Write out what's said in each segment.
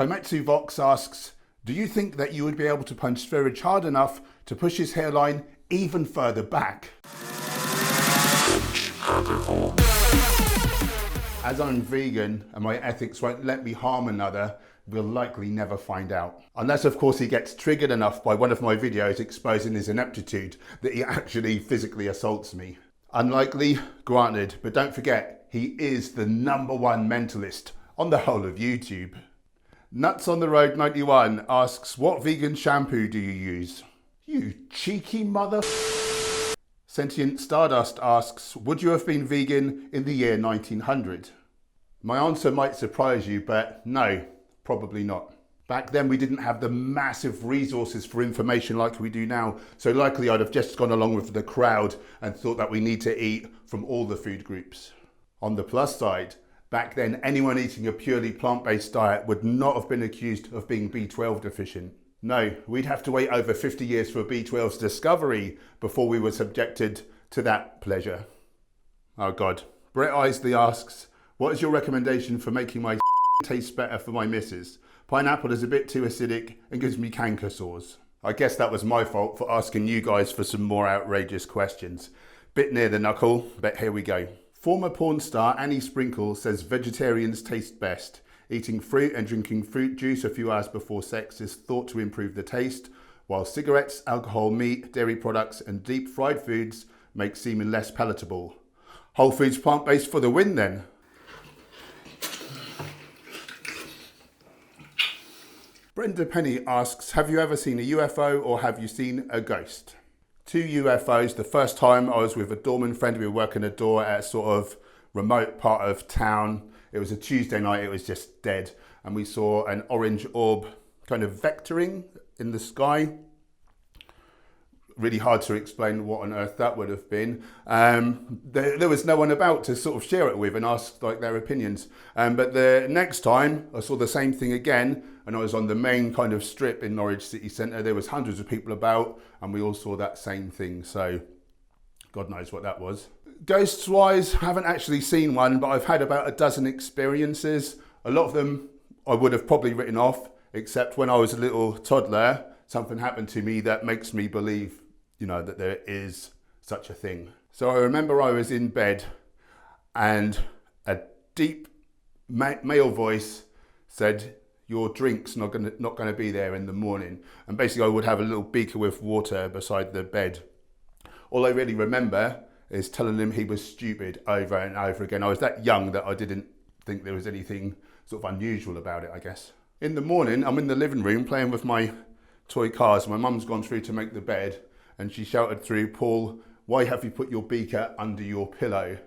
Kaimetsu Vox asks, do you think that you would be able to punch Sverige hard enough to push his hairline even further back? As I'm vegan and my ethics won't let me harm another, we'll likely never find out. Unless of course he gets triggered enough by one of my videos exposing his ineptitude that he actually physically assaults me. Unlikely, granted, but don't forget, he is the #1 mentalist on the whole of YouTube. Nuts on the Road 91 asks, what vegan shampoo do you use? You cheeky mother... Sentient Stardust asks, would you have been vegan in the year 1900? My answer might surprise you, but no, probably not. Back then we didn't have the massive resources for information like we do now, so likely I'd have just gone along with the crowd and thought that we need to eat from all the food groups. On the plus side, back then anyone eating a purely plant-based diet would not have been accused of being B12 deficient. No, we'd have to wait over 50 years for B12's discovery before we were subjected to that pleasure. Oh God. Brett Isley asks, what is your recommendation for making my taste better for my missus? Pineapple is a bit too acidic and gives me canker sores. I guess that was my fault for asking you guys for some more outrageous questions. Bit near the knuckle, but here we go. Former porn star Annie Sprinkle says vegetarians taste best. Eating fruit and drinking fruit juice a few hours before sex is thought to improve the taste, while cigarettes, alcohol, meat, dairy products and deep fried foods make semen less palatable. Whole foods plant-based for the win then. Brenda Penny asks, have you ever seen a UFO or have you seen a ghost? 2 UFOs. The first time I was with a doorman friend, we were working a door at a sort of remote part of town. It was a Tuesday night, it was just dead. And we saw an orange orb kind of vectoring in the sky. Really hard to explain what on earth that would have been. There was no one about to sort of share it with and ask like their opinions. But the next time I saw the same thing again, and I was on the main kind of strip in Norwich City Centre. There was hundreds of people about and we all saw that same thing. So God knows what that was. Ghosts wise, haven't actually seen one, but I've had about a dozen experiences. A lot of them I would have probably written off, except when I was a little toddler, something happened to me that makes me believe, you know, that there is such a thing. So I remember I was in bed and a deep male voice said, your drink's not gonna be there in the morning. And basically I would have a little beaker with water beside the bed. All I really remember is telling him he was stupid over and over again. I was that young that I didn't think there was anything sort of unusual about it, I guess. In the morning, I'm in the living room playing with my toy cars. My mum's gone through to make the bed and she shouted through, Paul, why have you put your beaker under your pillow?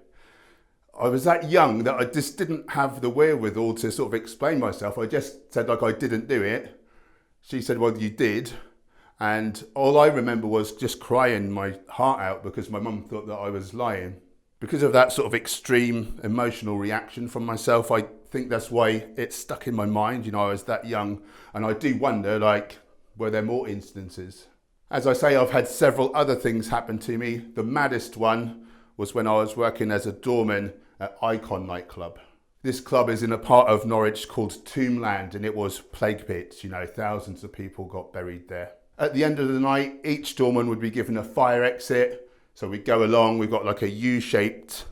I was that young that I just didn't have the wherewithal to sort of explain myself. I just said like I didn't do it. She said, well, you did. And all I remember was just crying my heart out because my mum thought that I was lying. Because of that sort of extreme emotional reaction from myself, I think that's why it stuck in my mind. You know, I was that young and I do wonder, like, were there more instances? As I say, I've had several other things happen to me. The maddest one was when I was working as a doorman at Icon nightclub. This club is in a part of Norwich called Tombland and it was plague pits. You know, thousands of people got buried there. At the end of the night, each doorman would be given a fire exit. So we'd go along, we've got like a U-shaped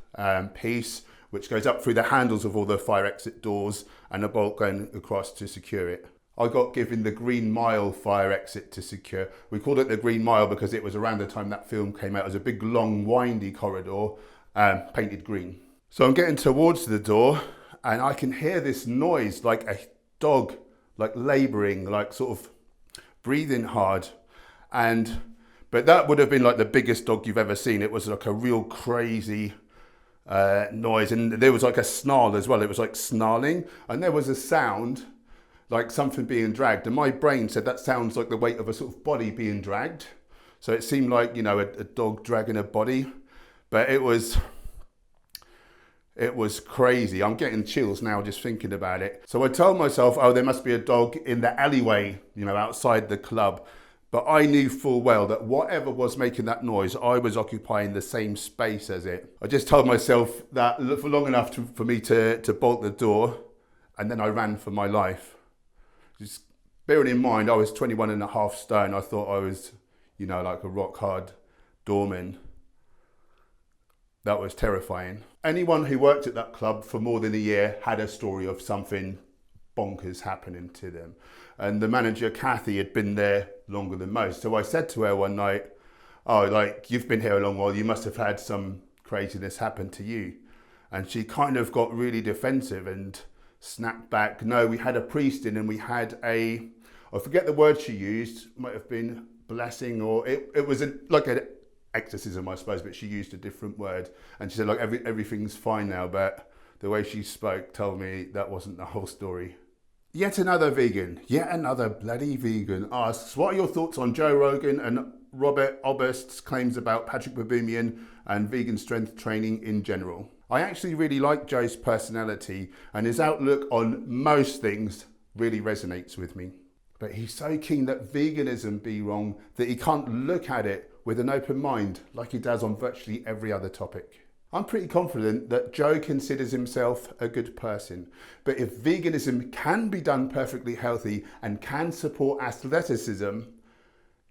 piece, which goes up through the handles of all the fire exit doors and a bolt going across to secure it. I got given the Green Mile fire exit to secure. We called it the Green Mile because it was around the time that film came out. It was a big, long, windy corridor, painted green. So I'm getting towards the door and I can hear this noise like a dog, like labouring, like sort of breathing hard. But that would have been like the biggest dog you've ever seen. It was like a real crazy noise. And there was like a snarl as well. It was like snarling. And there was a sound like something being dragged. And my brain said that sounds like the weight of a sort of body being dragged. So it seemed like, you know, a dog dragging a body. But it was crazy. I'm getting chills now just thinking about it. So I told myself, oh, there must be a dog in the alleyway, you know, outside the club. But I knew full well that whatever was making that noise, I was occupying the same space as it. I just told myself that for long enough for me to bolt the door, and then I ran for my life. Just bearing in mind, I was 21.5 stone. I thought I was, you know, like a rock hard doorman. That was terrifying. Anyone who worked at that club for more than a year had a story of something bonkers happening to them. And the manager, Kathy, had been there longer than most. So I said to her one night, oh, like, you've been here a long while, you must have had some craziness happen to you. And she kind of got really defensive and snapped back, no, we had a priest in and we had I forget the word she used, might have been blessing, or it was like an exorcism, I suppose, but she used a different word. And she said, like, everything's fine now, but the way she spoke told me that wasn't the whole story. Yet another bloody vegan asks, what are your thoughts on Joe Rogan and Robert Oberst's claims about Patrik Babouman and vegan strength training in general? I actually really like Joe's personality, and his outlook on most things really resonates with me. But he's so keen that veganism be wrong that he can't look at it with an open mind like he does on virtually every other topic. I'm pretty confident that Joe considers himself a good person, but if veganism can be done perfectly healthy and can support athleticism,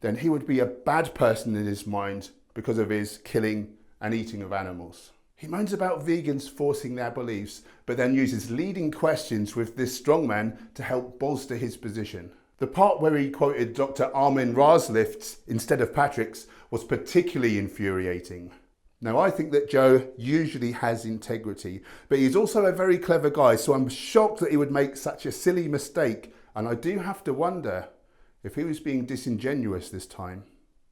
then he would be a bad person in his mind because of his killing and eating of animals. He moans about vegans forcing their beliefs, but then uses leading questions with this strongman to help bolster his position. The part where he quoted Dr. Armin Razlift's instead of Patrik's was particularly infuriating. Now, I think that Joe usually has integrity, but he's also a very clever guy, so I'm shocked that he would make such a silly mistake, and I do have to wonder if he was being disingenuous this time.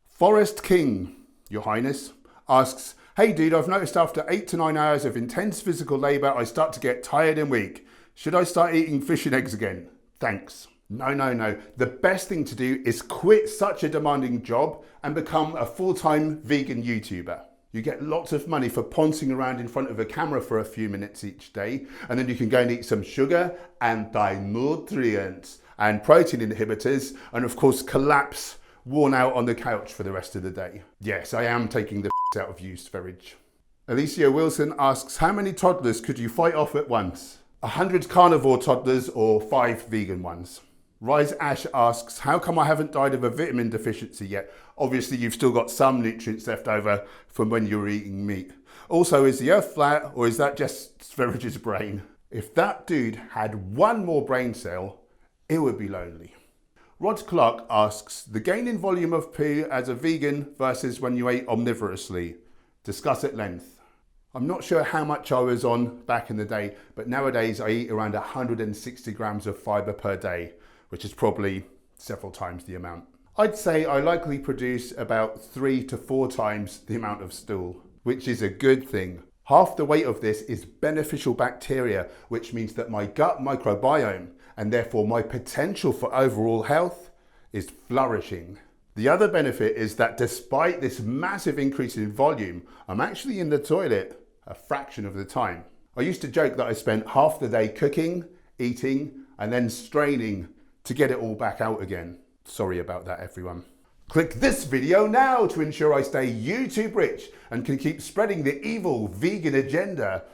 Forest King, Your Highness, asks, hey dude, I've noticed after 8 to 9 hours of intense physical labour, I start to get tired and weak. Should I start eating fish and eggs again? Thanks. No. The best thing to do is quit such a demanding job and become a full-time vegan YouTuber. You get lots of money for poncing around in front of a camera for a few minutes each day, and then you can go and eat some sugar, anti-nutrients, and protein inhibitors, and of course collapse worn out on the couch for the rest of the day. Yes, I am taking the out of use, Sverige. Alicia Wilson asks, how many toddlers could you fight off at once? 100 carnivore toddlers or 5 vegan ones? Rise Ash asks, how come I haven't died of a vitamin deficiency yet? Obviously, you've still got some nutrients left over from when you were eating meat. Also, is the earth flat or is that just Sverige's brain? If that dude had one more brain cell, it would be lonely. Rod Clark asks, the gain in volume of poo as a vegan versus when you ate omnivorously. Discuss at length. I'm not sure how much I was on back in the day, but nowadays I eat around 160 grams of fibre per day, which is probably several times the amount. I'd say I likely produce about 3 to 4 times the amount of stool, which is a good thing. Half the weight of this is beneficial bacteria, which means that my gut microbiome, and therefore my potential for overall health, is flourishing. The other benefit is that despite this massive increase in volume, I'm actually in the toilet a fraction of the time. I used to joke that I spent half the day cooking, eating, and then straining to get it all back out again. Sorry about that, everyone. Click this video now to ensure I stay YouTube rich and can keep spreading the evil vegan agenda.